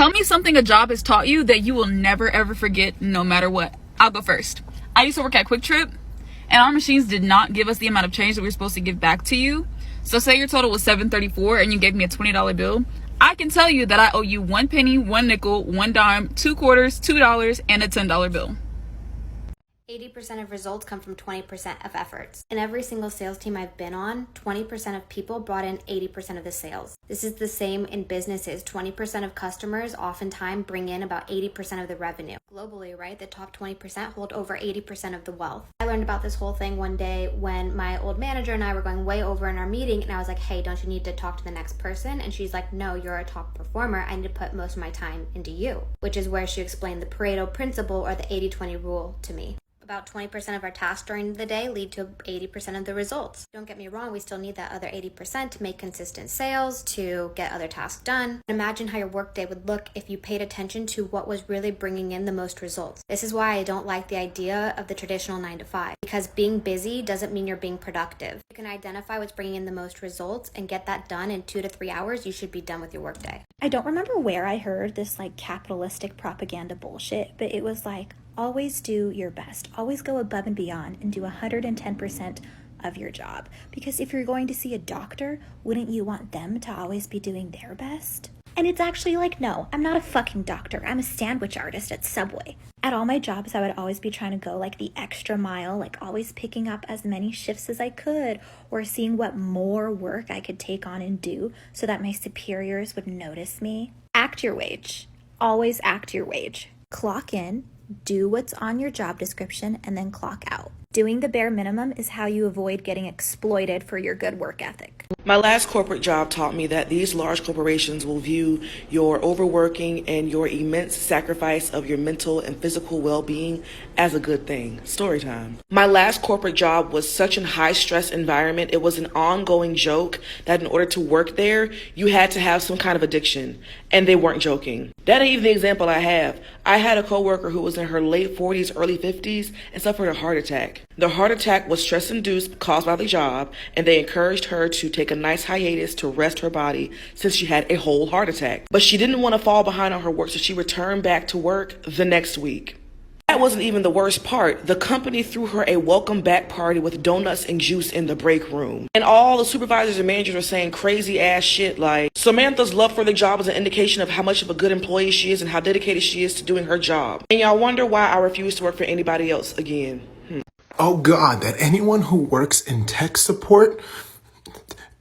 Tell me something a job has taught you that you will never ever forget no matter what. I'll go first. I used to work at Quick Trip, and our machines did not give us the amount of change that we were supposed to give back to you. So say your total was $7.34 and you gave me a $20 bill. I can tell you that I owe you 1 penny, 1 nickel, 1 dime, 2 quarters, $2, and a $10 bill. 80% of results come from 20% of efforts. In every single sales team I've been on, 20% of people brought in 80% of the sales. This is the same in businesses. 20% of customers oftentimes bring in about 80% of the revenue. Globally, right, the top 20% hold over 80% of the wealth. I learned about this whole thing one day when my old manager and I were going way over in our meeting, and I was like, hey, don't you need to talk to the next person? And she's like, no, you're a top performer. I need to put most of my time into you, which is where she explained the Pareto principle, or the 80-20 rule, to me. About 20% of our tasks during the day lead to 80% of the results. Don't get me wrong, we still need that other 80% to make consistent sales, to get other tasks done. Imagine how your workday would look if you paid attention to what was really bringing in the most results. This is why I don't like the idea of the traditional 9 to 5, because being busy doesn't mean you're being productive. You can identify what's bringing in the most results and get that done in 2 to 3 hours. You should be done with your workday. I don't remember where I heard this capitalistic propaganda bullshit, but it was always do your best. Always go above and beyond and do 110% of your job. Because if you're going to see a doctor, wouldn't you want them to always be doing their best? And it's actually no, I'm not a fucking doctor. I'm a sandwich artist at Subway. At all my jobs, I would always be trying to go the extra mile, always picking up as many shifts as I could, or seeing what more work I could take on and do so that my superiors would notice me. Act your wage. Always act your wage. Clock in, do what's on your job description, and then clock out. Doing the bare minimum is how you avoid getting exploited for your good work ethic. My last corporate job taught me that these large corporations will view your overworking and your immense sacrifice of your mental and physical well-being as a good thing. Story time. My last corporate job was such a high-stress environment. It was an ongoing joke that in order to work there, you had to have some kind of addiction. And they weren't joking. That ain't even the example I have. I had a coworker who was in her late 40s, early 50s, and suffered a heart attack. The heart attack was stress-induced caused by the job, and they encouraged her to take a nice hiatus to rest her body since she had a whole heart attack. But she didn't want to fall behind on her work, so she returned back to work the next week. That wasn't even the worst part. The company threw her a welcome back party with donuts and juice in the break room. And all the supervisors and managers were saying crazy ass shit Samantha's love for the job is an indication of how much of a good employee she is and how dedicated she is to doing her job. And y'all wonder why I refuse to work for anybody else again. Oh God, that anyone who works in tech support,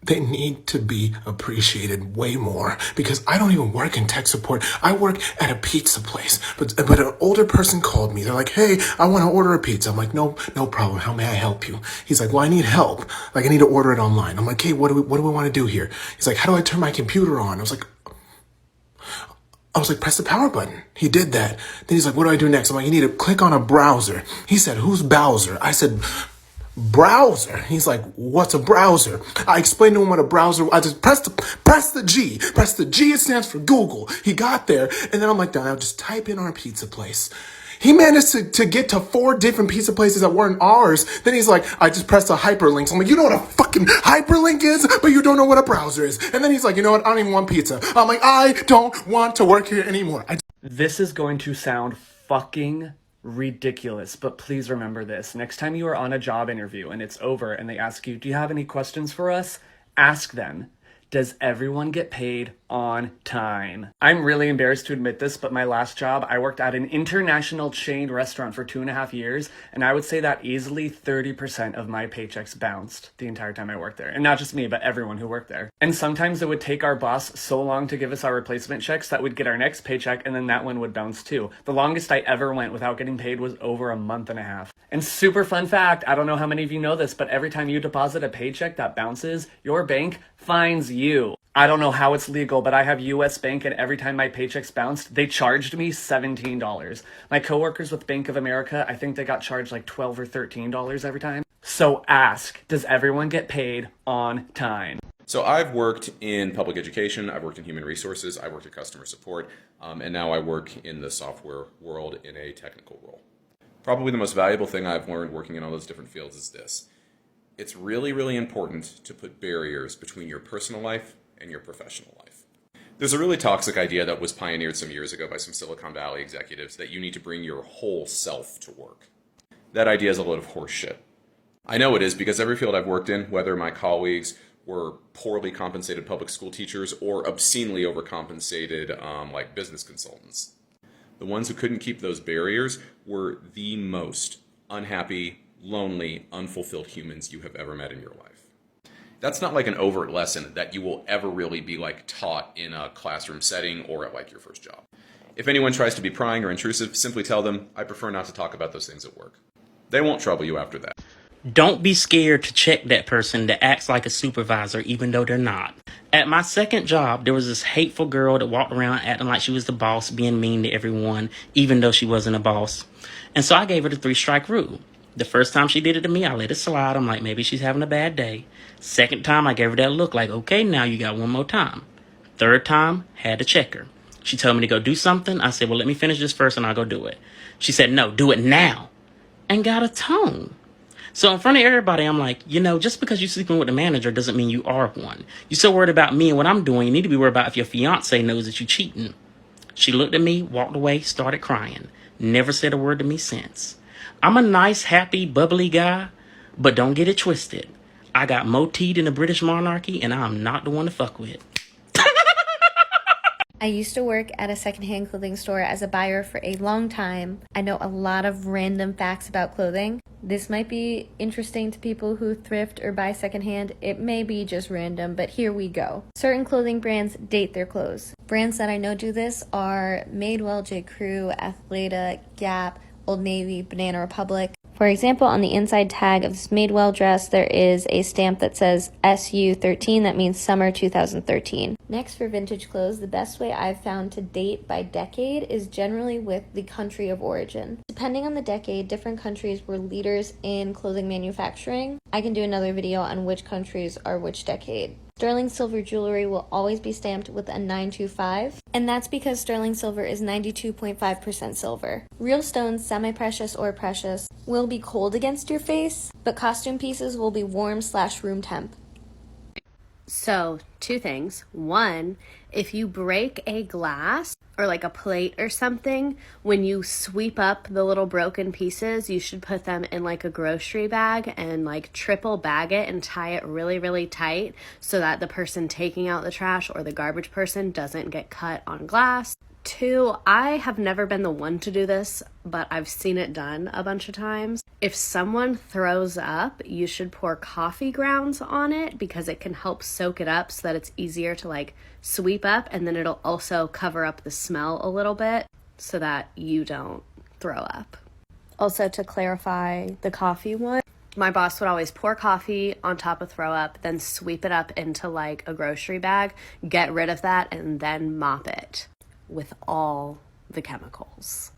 they need to be appreciated way more, because I don't even work in tech support. I work at a pizza place, but an older person called me. They're like, hey, I want to order a pizza. I'm like, no problem. How may I help you? He's like, well, I need help. I need to order it online. I'm like, hey, what do we want to do here? He's like, how do I turn my computer on? I was like, press the power button. He did that. Then he's like, what do I do next? I'm like, you need to click on a browser. He said, who's Bowser? I said, browser. He's like, what's a browser? I explained to him what a browser. I just press the G. Press the G. It stands for Google. He got there, and then I'm like, now just type in our pizza place. He managed to get to 4 different pizza places that weren't ours. Then he's like, I just pressed a hyperlink. So I'm like, you know what a fucking hyperlink is, but you don't know what a browser is. And then he's like, you know what? I don't even want pizza. I'm like, I don't want to work here anymore. This is going to sound fucking ridiculous, but please remember this. Next time you are on a job interview and it's over and they ask you, do you have any questions for us? Ask them, does everyone get paid on time? I'm really embarrassed to admit this, but my last job, I worked at an international chain restaurant for 2.5 years, and I would say that easily 30% of my paychecks bounced the entire time I worked there. And not just me, but everyone who worked there. And sometimes it would take our boss so long to give us our replacement checks that we'd get our next paycheck, and then that one would bounce too. The longest I ever went without getting paid was over a month and a half. And super fun fact, I don't know how many of you know this, but every time you deposit a paycheck that bounces, your bank fines you. I don't know how it's legal, but I have US Bank, and every time my paychecks bounced, they charged me $17. My coworkers with Bank of America, I think they got charged $12 or $13 every time. So ask, does everyone get paid on time? So I've worked in public education, I've worked in human resources, I worked in customer support, and now I work in the software world in a technical role. Probably the most valuable thing I've learned working in all those different fields is this. It's really, really important to put barriers between your personal life and your professional life. There's a really toxic idea that was pioneered some years ago by some Silicon Valley executives that you need to bring your whole self to work. That idea is a load of horse shit. I know it is because every field I've worked in, whether my colleagues were poorly compensated public school teachers or obscenely overcompensated like business consultants, the ones who couldn't keep those barriers were the most unhappy, lonely, unfulfilled humans you have ever met in your life. That's not like an overt lesson that you will ever really be like taught in a classroom setting or at like your first job. If anyone tries to be prying or intrusive, simply tell them, I prefer not to talk about those things at work. They won't trouble you after that. Don't be scared to check that person that acts like a supervisor even though they're not. At my second job, there was this hateful girl that walked around acting like she was the boss, being mean to everyone, even though she wasn't a boss. And so I gave her the 3-strike rule. The first time she did it to me, I let it slide. I'm like, maybe she's having a bad day. Second time, I gave her that look like, okay, now you got one more time. Third time, had to check her. She told me to go do something. I said, well, let me finish this first and I'll go do it. She said, no, do it now. And got a tone. So in front of everybody, I'm like, just because you're sleeping with the manager doesn't mean you are one. You're so worried about me and what I'm doing, you need to be worried about if your fiance knows that you're cheating. She looked at me, walked away, started crying. Never said a word to me since. I'm a nice, happy, bubbly guy, but don't get it twisted. I got more tea than the British monarchy, and I'm not the one to fuck with. I used to work at a secondhand clothing store as a buyer for a long time. I know a lot of random facts about clothing. This might be interesting to people who thrift or buy secondhand. It may be just random, but here we go. Certain clothing brands date their clothes. Brands that I know do this are Madewell, J. Crew, Athleta, Gap, Old Navy, Banana Republic. For example, on the inside tag of this Madewell dress, there is a stamp that says SU13. That means summer 2013. Next, for vintage clothes, the best way I've found to date by decade is generally with the country of origin. Depending on the decade, different countries were leaders in clothing manufacturing. I can do another video on which countries are which decade. Sterling silver jewelry will always be stamped with a 925, and that's because sterling silver is 92.5% silver. Real stones, semi-precious or precious, will be cold against your face, but costume pieces will be warm/room temp. So, 2 things. 1, if you break a glass or like a plate or something, when you sweep up the little broken pieces, you should put them in like a grocery bag and like triple bag it and tie it really, really tight so that the person taking out the trash or the garbage person doesn't get cut on glass. 2, I have never been the one to do this, but I've seen it done a bunch of times. If someone throws up, you should pour coffee grounds on it because it can help soak it up so that it's easier to like sweep up, and then it'll also cover up the smell a little bit so that you don't throw up. Also, to clarify the coffee one, my boss would always pour coffee on top of throw up, then sweep it up into like a grocery bag, get rid of that, and then mop it with all the chemicals.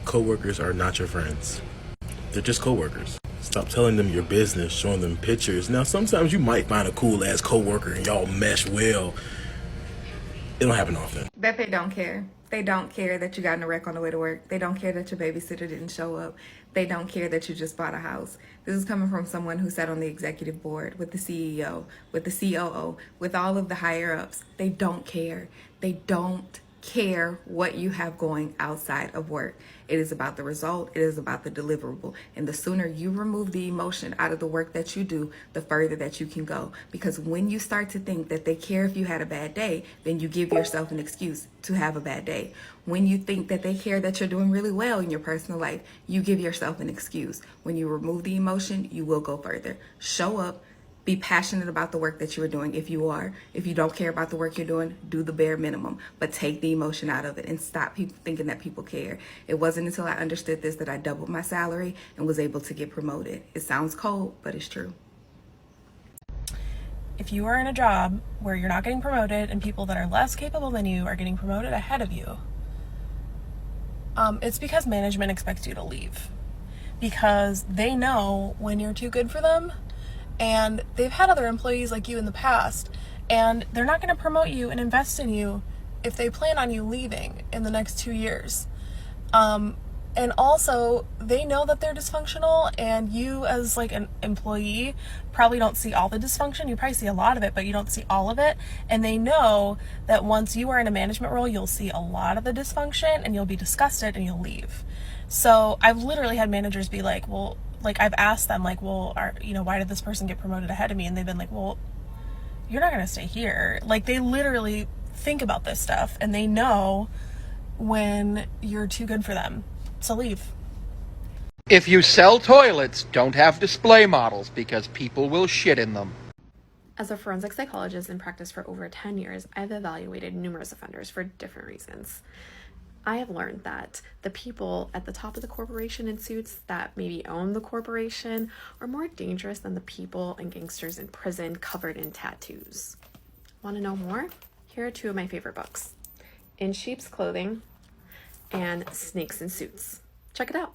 Coworkers are not your friends. They're just coworkers. Stop telling them your business, showing them pictures. Now, sometimes you might find a cool ass coworker and y'all mesh well. It don't happen often. Bet they don't care. They don't care that you got in a wreck on the way to work. They don't care that your babysitter didn't show up. They don't care that you just bought a house. This is coming from someone who sat on the executive board with the CEO, with the COO, with all of the higher ups. They don't care. They don't care what you have going outside of work. It is about the result. It is about the deliverable. And the sooner you remove the emotion out of the work that you do, the further that you can go. Because when you start to think that they care if you had a bad day, then you give yourself an excuse to have a bad day. When you think that they care that you're doing really well in your personal life, you give yourself an excuse. When you remove the emotion, you will go further. Show up. Be passionate about the work that you are doing. If you are, if you don't care about the work you're doing, do the bare minimum, but take the emotion out of it and stop people thinking that people care. It wasn't until I understood this that I doubled my salary and was able to get promoted. It sounds cold, but it's true. If you are in a job where you're not getting promoted and people that are less capable than you are getting promoted ahead of you, it's because management expects you to leave. Because they know when you're too good for them, and they've had other employees like you in the past, and they're not going to promote you and invest in you if they plan on you leaving in the next 2 years. And also, they know that they're dysfunctional, and you as like an employee probably don't see all the dysfunction. You probably see a lot of it, but you don't see all of it. And they know that once you are in a management role, you'll see a lot of the dysfunction and you'll be disgusted and you'll leave. So I've literally had managers be like, well, like I've asked them like, well, why did this person get promoted ahead of me? And they've been like, well, you're not going to stay here. Like, they literally think about this stuff and they know when you're too good for them. So leave. If you sell toilets, don't have display models because people will shit in them. As a forensic psychologist in practice for over 10 years, I've evaluated numerous offenders for different reasons. I have learned that the people at the top of the corporation in suits that maybe own the corporation are more dangerous than the people and gangsters in prison covered in tattoos. Want to know more? Here are two of my favorite books: In Sheep's Clothing and Snakes in Suits. Check it out.